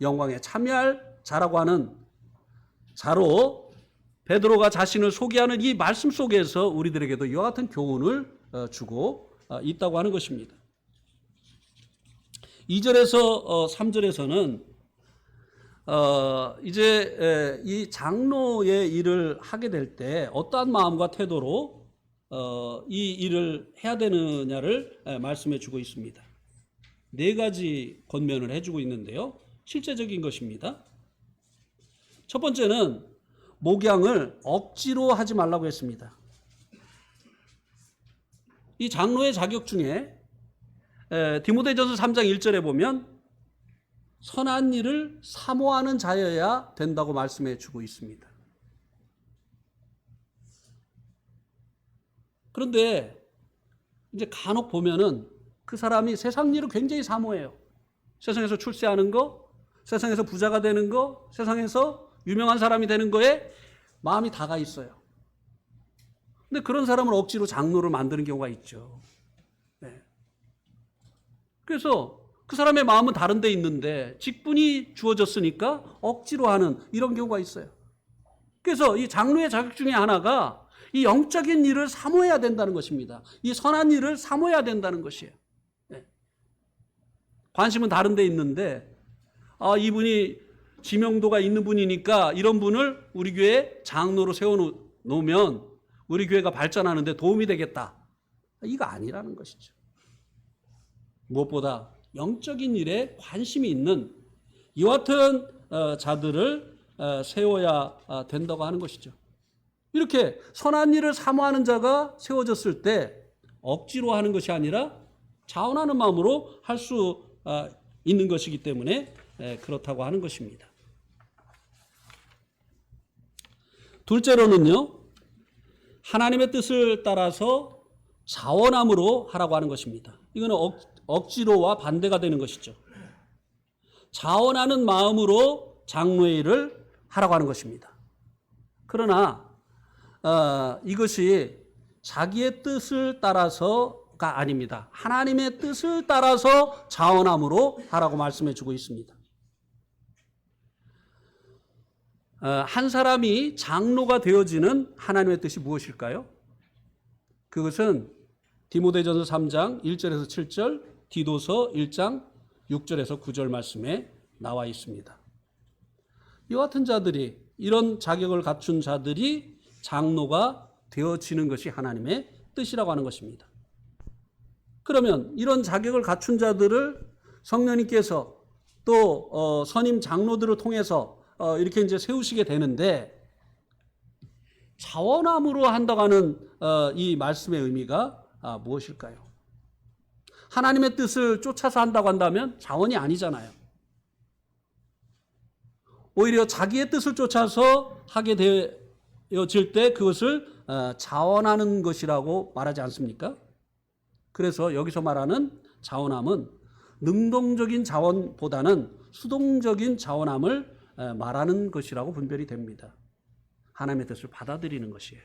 영광에 참여할 자라고 하는 자로 베드로가 자신을 소개하는 이 말씀 속에서 우리들에게도 이와 같은 교훈을 주고 있다고 하는 것입니다. 2절에서 3절에서는 이제 이 장로의 일을 하게 될 때 어떠한 마음과 태도로 이 일을 해야 되느냐를 말씀해 주고 있습니다. 4가지 권면을 해주고 있는데요. 실제적인 것입니다. 첫 번째는 목양을 억지로 하지 말라고 했습니다. 이 장로의 자격 중에 디모데전서 3장 1절에 보면 선한 일을 사모하는 자여야 된다고 말씀해 주고 있습니다. 그런데 이제 간혹 보면은 그 사람이 세상 일을 굉장히 사모해요. 세상에서 출세하는 거, 세상에서 부자가 되는 거, 세상에서 유명한 사람이 되는 거에 마음이 다가 있어요. 근데 그런 사람을 억지로 장로를 만드는 경우가 있죠. 네. 그래서 그 사람의 마음은 다른 데 있는데 직분이 주어졌으니까 억지로 하는 이런 경우가 있어요. 그래서 이 장로의 자격 중에 하나가 이 영적인 일을 사모해야 된다는 것입니다. 이 선한 일을 사모해야 된다는 것이에요. 네. 관심은 다른 데 있는데 이분이 지명도가 있는 분이니까 이런 분을 우리 교회에 장로로 세워놓으면 우리 교회가 발전하는데 도움이 되겠다. 이거 아니라는 것이죠. 무엇보다 영적인 일에 관심이 있는 이와 같은 자들을 세워야 된다고 하는 것이죠. 이렇게 선한 일을 사모하는 자가 세워졌을 때 억지로 하는 것이 아니라 자원하는 마음으로 할 수 있는 것이기 때문에 그렇다고 하는 것입니다. 둘째로는요, 하나님의 뜻을 따라서 자원함으로 하라고 하는 것입니다. 이거는 억지로와 반대가 되는 것이죠. 자원하는 마음으로 장로의 일을 하라고 하는 것입니다. 그러나 이것이 자기의 뜻을 따라서가 아닙니다. 하나님의 뜻을 따라서 자원함으로 하라고 말씀해 주고 있습니다. 한 사람이 장로가 되어지는 하나님의 뜻이 무엇일까요? 그것은 디모데전서 3장 1절에서 7절, 디도서 1장 6절에서 9절 말씀에 나와 있습니다. 이와 같은 자들이, 이런 자격을 갖춘 자들이 장로가 되어지는 것이 하나님의 뜻이라고 하는 것입니다. 그러면 이런 자격을 갖춘 자들을 성령님께서 또 선임 장로들을 통해서 이렇게 이제 세우시게 되는데, 자원함으로 한다고 하는 이 말씀의 의미가 무엇일까요? 하나님의 뜻을 쫓아서 한다고 한다면 자원이 아니잖아요. 오히려 자기의 뜻을 쫓아서 하게 되어질 때 그것을 자원하는 것이라고 말하지 않습니까? 그래서 여기서 말하는 자원함은 능동적인 자원보다는 수동적인 자원함을 말하는 것이라고 분별이 됩니다. 하나님의 뜻을 받아들이는 것이에요.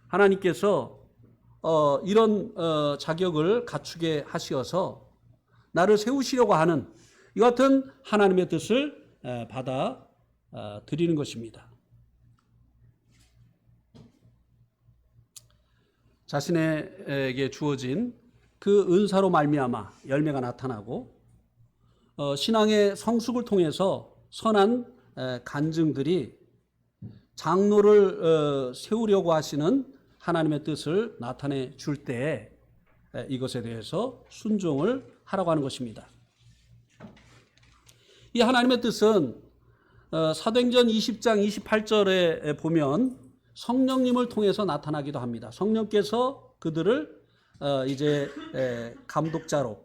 하나님께서 이런 자격을 갖추게 하시어서 나를 세우시려고 하는 이 같은 하나님의 뜻을 받아들이는 것입니다. 자신에게 주어진 그 은사로 말미암아 열매가 나타나고 신앙의 성숙을 통해서 선한 간증들이 장로를 세우려고 하시는 하나님의 뜻을 나타내 줄 때 이것에 대해서 순종을 하라고 하는 것입니다. 이 하나님의 뜻은 사도행전 20장 28절에 보면 성령님을 통해서 나타나기도 합니다. 성령께서 그들을 이제 감독자로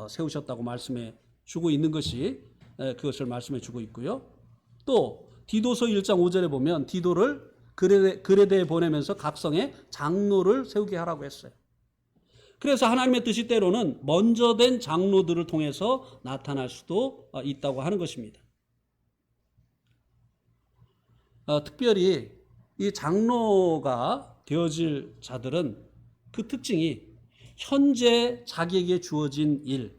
세우셨다고 말씀해 주고 있는 것이 그것을 말씀해 주고 있고요. 또 디도서 1장 5절에 보면 디도를 그레데에 보내면서 각 성에 장로를 세우게 하라고 했어요. 그래서 하나님의 뜻이 때로는 먼저 된 장로들을 통해서 나타날 수도 있다고 하는 것입니다. 특별히 이 장로가 되어질 자들은 그 특징이 현재 자기에게 주어진 일,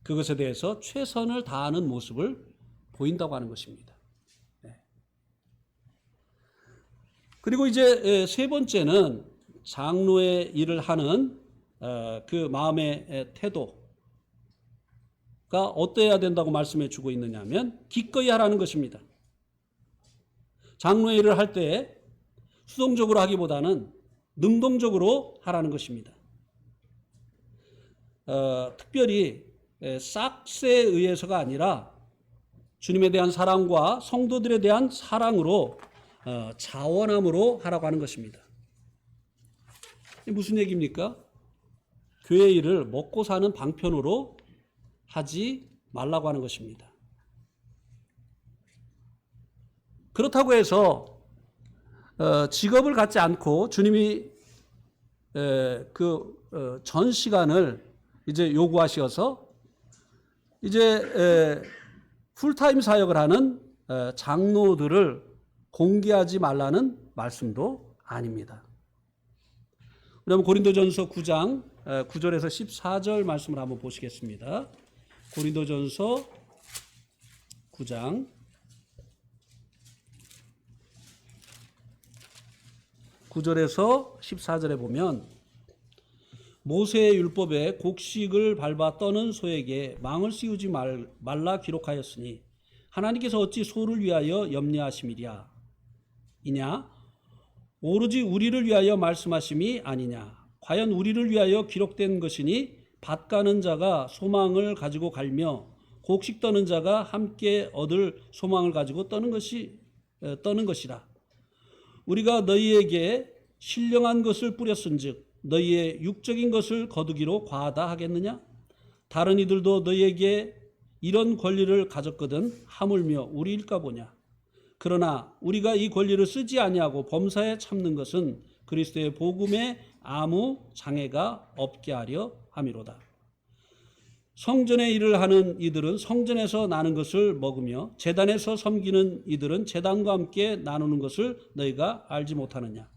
그것에 대해서 최선을 다하는 모습을 보인다고 하는 것입니다. 그리고 이제 세 번째는 장로의 일을 하는 그 마음의 태도가 어때야 된다고 말씀해 주고 있느냐 하면 기꺼이 하라는 것입니다. 장로의 일을 할 때 수동적으로 하기보다는 능동적으로 하라는 것입니다. 특별히 싹스에 의해서가 아니라 주님에 대한 사랑과 성도들에 대한 사랑으로 자원함으로 하라고 하는 것입니다. 무슨 얘기입니까? 교회 일을 먹고 사는 방편으로 하지 말라고 하는 것입니다. 그렇다고 해서 직업을 갖지 않고 주님이 전 시간을 이제 요구하셔서 이제 풀타임 사역을 하는 장로들을 공개하지 말라는 말씀도 아닙니다. 그러면 고린도전서 9장 9절에서 14절 말씀을 한번 보시겠습니다. 고린도전서 9장 9절에서 14절에 보면 모세의 율법에 곡식을 밟아 떠는 소에게 망을 씌우지 말라 기록하였으니 하나님께서 어찌 소를 위하여 염려하심이랴 이냐 오로지 우리를 위하여 말씀하심이 아니냐 과연 우리를 위하여 기록된 것이니 밭 가는 자가 소망을 가지고 갈며 곡식 떠는 자가 함께 얻을 소망을 가지고 떠는 것이라. 우리가 너희에게 신령한 것을 뿌렸은즉 너희의 육적인 것을 거두기로 과하다 하겠느냐? 다른 이들도 너희에게 이런 권리를 가졌거든 하물며 우리일까 보냐? 그러나 우리가 이 권리를 쓰지 아니하고 범사에 참는 것은 그리스도의 복음에 아무 장애가 없게 하려 함이로다. 성전의 일을 하는 이들은 성전에서 나는 것을 먹으며 제단에서 섬기는 이들은 제단과 함께 나누는 것을 너희가 알지 못하느냐?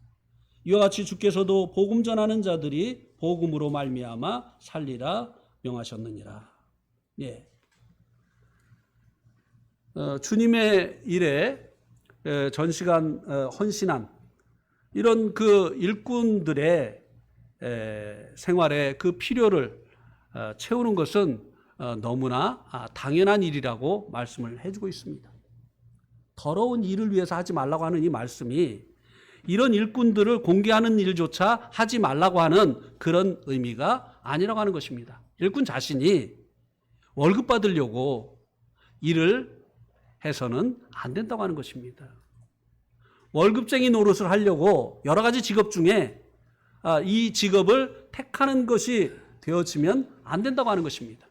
이와 같이 주께서도 복음 전하는 자들이 복음으로 말미암아 살리라 명하셨느니라. 예. 주님의 일에 전시간 헌신한 이런 그 일꾼들의 생활의 그 필요를 채우는 것은 너무나 당연한 일이라고 말씀을 해주고 있습니다. 더러운 일을 위해서 하지 말라고 하는 이 말씀이 이런 일꾼들을 공개하는 일조차 하지 말라고 하는 그런 의미가 아니라고 하는 것입니다. 일꾼 자신이 월급 받으려고 일을 해서는 안 된다고 하는 것입니다. 월급쟁이 노릇을 하려고 여러 가지 직업 중에 이 직업을 택하는 것이 되어지면 안 된다고 하는 것입니다.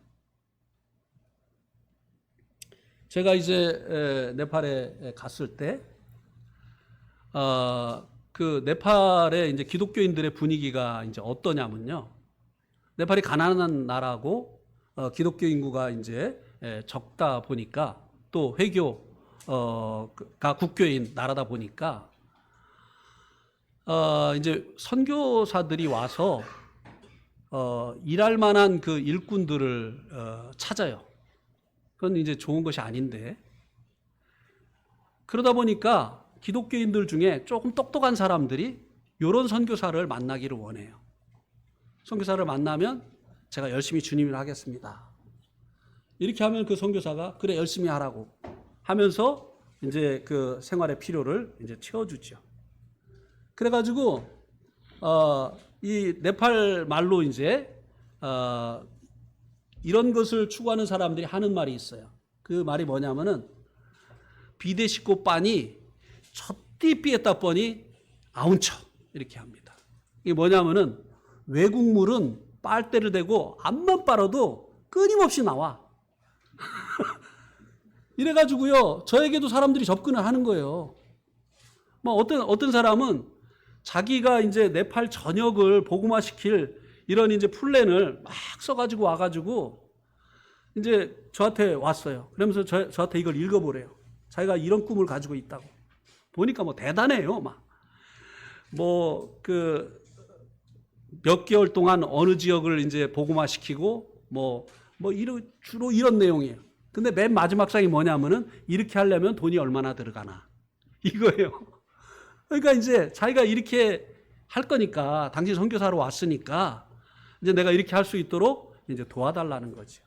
제가 이제 네팔에 갔을 때, 그 네팔의 이제 기독교인들의 분위기가 이제 어떠냐면요. 네팔이 가난한 나라고 기독교 인구가 이제 적다 보니까 또 회교가 국교인 나라다 보니까 이제 선교사들이 와서 일할 만한 그 일꾼들을 찾아요. 그건 이제 좋은 것이 아닌데 그러다 보니까 기독교인들 중에 조금 똑똑한 사람들이 이런 선교사를 만나기를 원해요. 선교사를 만나면 제가 열심히 주님을 하겠습니다. 이렇게 하면 그 선교사가 그래 열심히 하라고 하면서 이제 그 생활의 필요를 이제 채워주죠. 그래가지고 이 네팔 말로 이제 이런 것을 추구하는 사람들이 하는 말이 있어요. 그 말이 뭐냐면은 비데 씻고 빠니 첫띠 삐했다 뻔히 아운쳐 이렇게 합니다. 이게 뭐냐면은 외국물은 빨대를 대고 앞만 빨아도 끊임없이 나와. 이래가지고요 저에게도 사람들이 접근을 하는 거예요. 뭐 어떤 사람은 자기가 이제 네팔 전역을 복음화시킬 이런 이제 플랜을 막 써가지고 와가지고 이제 저한테 왔어요. 그러면서 저한테 이걸 읽어보래요. 자기가 이런 꿈을 가지고 있다고. 보니까 뭐 대단해요. 막 뭐 그 몇 개월 동안 어느 지역을 이제 복음화 시키고 주로 이런 내용이에요. 근데 맨 마지막 장이 뭐냐면은 이렇게 하려면 돈이 얼마나 들어가나 이거예요. 그러니까 이제 자기가 이렇게 할 거니까 당신 선교사로 왔으니까 이제 내가 이렇게 할 수 있도록 이제 도와달라는 거죠.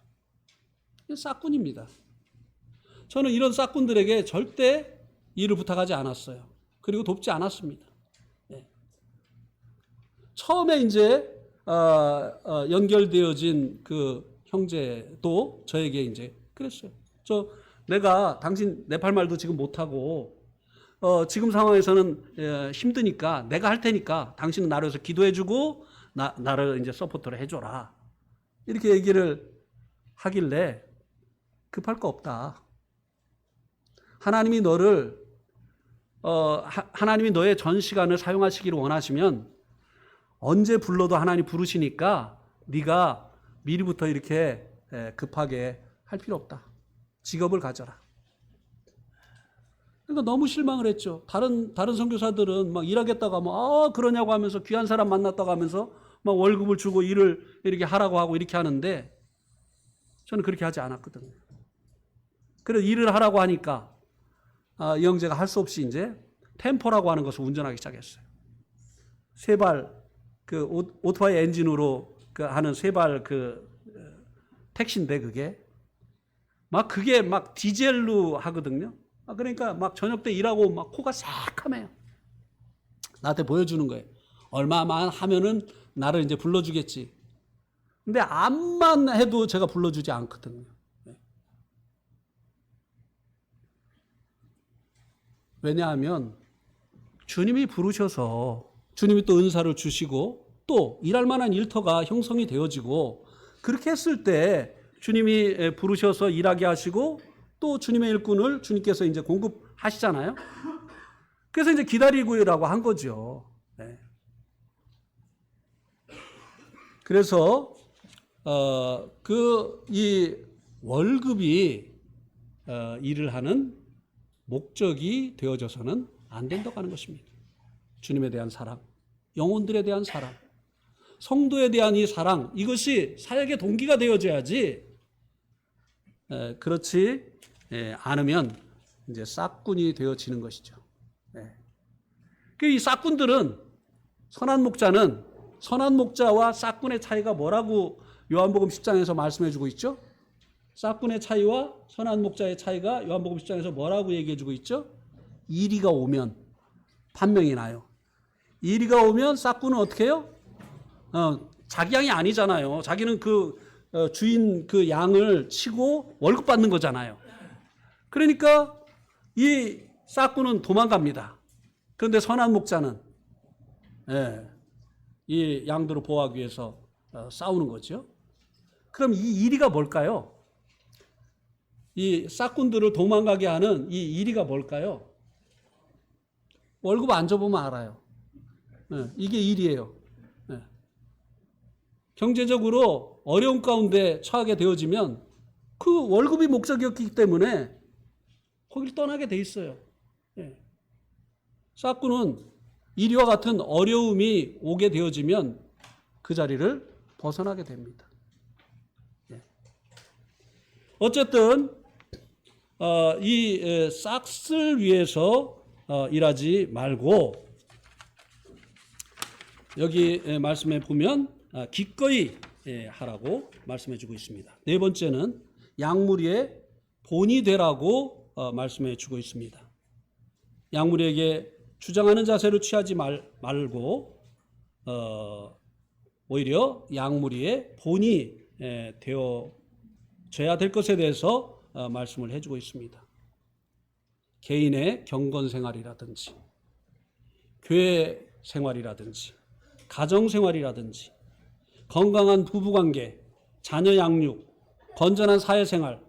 싹군입니다. 저는 이런 싹군들에게 절대 일을 부탁하지 않았어요. 그리고 돕지 않았습니다. 네. 처음에 이제 연결되어진 그 형제도 저에게 이제 그랬어요. 내가 당신 네팔 말도 지금 못하고 지금 상황에서는 힘드니까 내가 할 테니까 당신은 나를 위해서 기도해주고 나를 이제 서포트를 해줘라. 이렇게 얘기를 하길래 급할 거 없다. 하나님이 하나님이 너의 전 시간을 사용하시기를 원하시면 언제 불러도 하나님 부르시니까 네가 미리부터 이렇게 급하게 할 필요 없다. 직업을 가져라. 그러니까 너무 실망을 했죠. 다른 선교사들은 막 일하겠다고 하면 그러냐고 하면서 귀한 사람 만났다고 하면서 막 월급을 주고 일을 이렇게 하라고 하고 이렇게 하는데 저는 그렇게 하지 않았거든요. 그래서 일을 하라고 하니까 이 형제가 할 수 없이 이제 템포라고 하는 것을 운전하기 시작했어요. 쇠발 그 오토바이 엔진으로 하는 쇠발 택시인데 그게 막 디젤로 하거든요. 그러니까 막 저녁 때 일하고 막 코가 새카매요. 나한테 보여주는 거예요. 얼마만 하면은 나를 이제 불러주겠지. 근데 암만 해도 제가 불러주지 않거든요. 왜냐하면 주님이 부르셔서 주님이 또 은사를 주시고 또 일할 만한 일터가 형성이 되어지고 그렇게 했을 때 주님이 부르셔서 일하게 하시고 또 주님의 일꾼을 주님께서 이제 공급하시잖아요. 그래서 이제 기다리고 일하고 한 거죠. 네. 그래서 이 월급이 일을 하는 목적이 되어져서는 안 된다고 하는 것입니다. 주님에 대한 사랑, 영혼들에 대한 사랑, 성도에 대한 이 사랑, 이것이 사역의 동기가 되어져야지. 그렇지 않으면 이제 싹군이 되어지는 것이죠. 이 싹군들은 선한 목자와 싹군의 차이가 뭐라고 요한복음 10장에서 말씀해 주고 있죠? 싹군의 차이와 선한 목자의 차이가 요한복음 10장에서 뭐라고 얘기해 주고 있죠? 이리가 오면 판명이 나요. 이리가 오면 싹군은 어떻게 해요? 자기 양이 아니잖아요. 자기는 주인 양을 치고 월급 받는 거잖아요. 그러니까 이 싹군은 도망갑니다. 그런데 선한 목자는 이 양들을 보호하기 위해서 싸우는 거죠. 그럼 이 이리가 뭘까요? 이 싹군들을 도망가게 하는 이 이리가 뭘까요? 월급 안 줘보면 알아요. 이게 일이에요. 경제적으로 어려운 가운데 처하게 되어지면 그 월급이 목적이었기 때문에 거기를 떠나게 돼 있어요. 싹군은 이리와 같은 어려움이 오게 되어지면 그 자리를 벗어나게 됩니다. 어쨌든 이 싹을 위해서 일하지 말고 여기 말씀에 보면 기꺼이 하라고 말씀해 주고 있습니다. 네 번째는 양무리의 본이 되라고 말씀해 주고 있습니다. 양무리에게 주장하는 자세를 취하지 말고 오히려 양무리의 본이 되어져야 될 것에 대해서 말씀을 해주고 있습니다. 개인의 경건 생활이라든지 교회 생활이라든지 가정 생활이라든지 건강한 부부관계, 자녀 양육, 건전한 사회생활,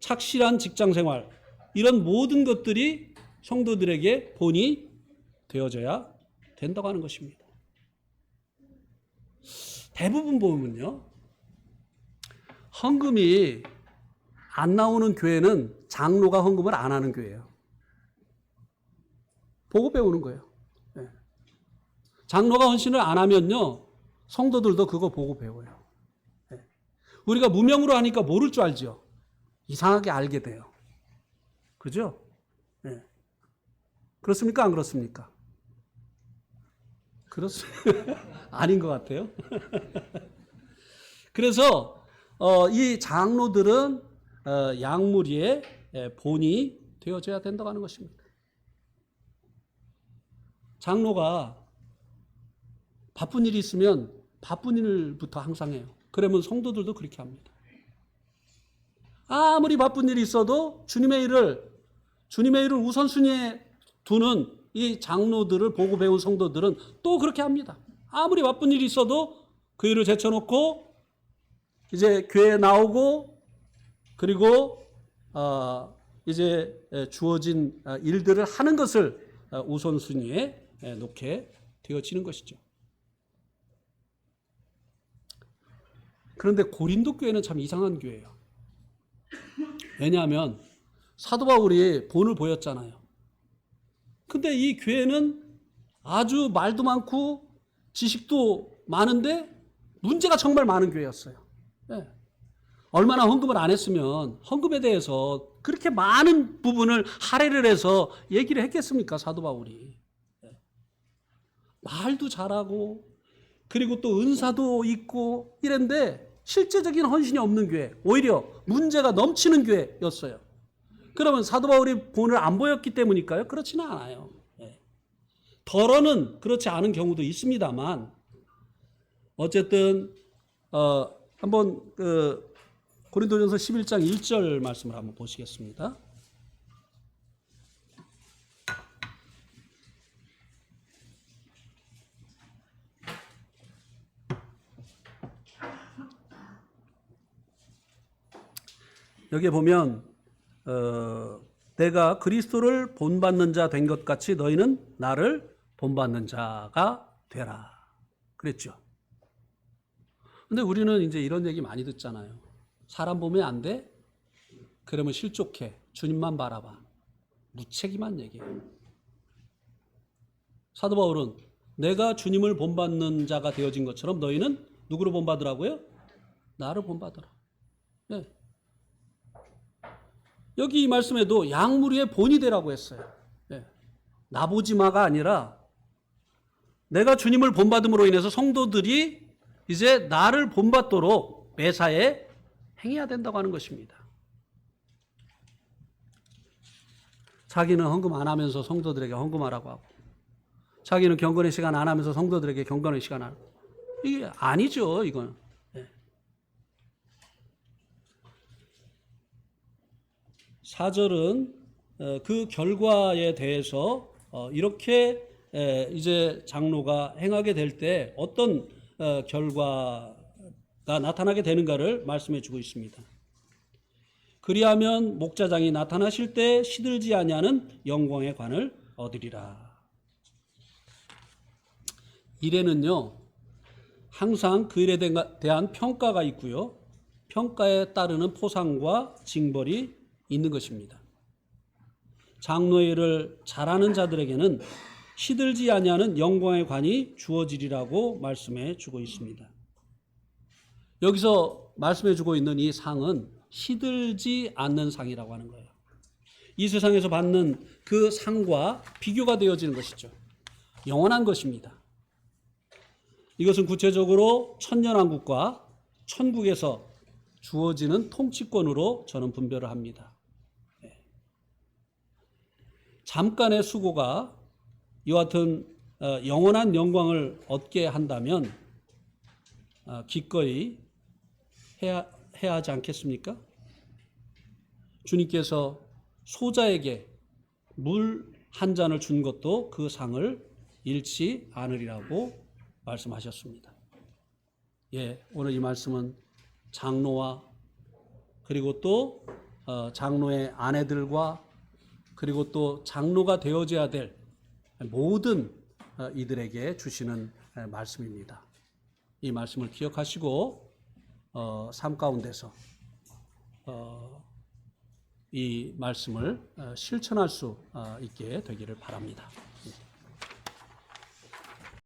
착실한 직장생활 이런 모든 것들이 성도들에게 본이 되어져야 된다고 하는 것입니다. 대부분 보면요, 헌금이 안 나오는 교회는 장로가 헌금을 안 하는 교회예요. 보고 배우는 거예요. 장로가 헌신을 안 하면요, 성도들도 그거 보고 배워요. 우리가 무명으로 하니까 모를 줄 알죠. 이상하게 알게 돼요. 그죠? 네. 그렇습니까? 안 그렇습니까? 그렇습니다. 아닌 것 같아요. 그래서 이 장로들은 양무리의 본이 되어져야 된다고 하는 것입니다. 장로가 바쁜 일이 있으면 바쁜 일부터 항상 해요. 그러면 성도들도 그렇게 합니다. 아무리 바쁜 일이 있어도 주님의 일을 우선순위에 두는 이 장로들을 보고 배운 성도들은 또 그렇게 합니다. 아무리 바쁜 일이 있어도 그 일을 제쳐놓고 이제 교회에 나오고, 그리고 이제 주어진 일들을 하는 것을 우선순위에 놓게 되어지는 것이죠. 그런데 고린도 교회는 참 이상한 교회예요. 왜냐하면 사도 바울이 본을 보였잖아요. 근데 이 교회는 아주 말도 많고 지식도 많은데 문제가 정말 많은 교회였어요. 네. 얼마나 헌금을 안 했으면 헌금에 대해서 그렇게 많은 부분을 할애를 해서 얘기를 했겠습니까, 사도 바울이. 네. 말도 잘하고 그리고 또 은사도 있고 이랬는데 실제적인 헌신이 없는 교회, 오히려 문제가 넘치는 교회였어요. 그러면 사도 바울이 본을 안 보였기 때문일까요? 그렇지는 않아요. 네. 덜어는 그렇지 않은 경우도 있습니다만, 어쨌든 한번 고린도전서 11장 1절 말씀을 한번 보시겠습니다. 여기에 보면 내가 그리스도를 본받는 자 된 것 같이 너희는 나를 본받는 자가 되라 그랬죠. 근데 우리는 이제 이런 얘기 많이 듣잖아요. 사람 보면 안 돼? 그러면 실족해. 주님만 바라봐. 무책임한 얘기예요. 사도 바울은 내가 주님을 본받는 자가 되어진 것처럼 너희는 누구를 본받으라고요? 나를 본받으라. 네. 여기 이 말씀에도 양무리의 본이 되라고 했어요. 네. 나보지마가 아니라 내가 주님을 본받음으로 인해서 성도들이 이제 나를 본받도록 매사에 행해야 된다고 하는 것입니다. 자기는 헌금 안 하면서 성도들에게 헌금하라고 하고, 자기는 경건의 시간 안 하면서 성도들에게 경건의 시간 하라고. 이게 아니죠, 이건. 네. 4절은 그 결과에 대해서 이렇게 이제 장로가 행하게 될 때 어떤 결과가 나타나게 되는가를 말씀해 주고 있습니다. 그리하면 목자장이 나타나실 때 시들지 아니하는 영광의 관을 얻으리라. 일에는요, 항상 그 일에 대한 평가가 있고요, 평가에 따르는 포상과 징벌이 있는 것입니다. 장로의 일을 잘하는 자들에게는 시들지 아니하는 영광의 관이 주어지리라고 말씀해 주고 있습니다. 여기서 말씀해 주고 있는 이 상은 시들지 않는 상이라고 하는 거예요. 이 세상에서 받는 그 상과 비교가 되어지는 것이죠. 영원한 것입니다. 이것은 구체적으로 천년왕국과 천국에서 주어지는 통치권으로 저는 분별을 합니다. 잠깐의 수고가 이와 같은 영원한 영광을 얻게 한다면 기꺼이 해야 하지 않겠습니까? 주님께서 소자에게 물 한 잔을 준 것도 그 상을 잃지 않으리라고 말씀하셨습니다. 예, 오늘 이 말씀은 장로와 그리고 또 장로의 아내들과 그리고 또 장로가 되어져야 될 모든 이들에게 주시는 말씀입니다. 이 말씀을 기억하시고 삶 가운데서 이 말씀을 실천할 수 있게 되기를 바랍니다.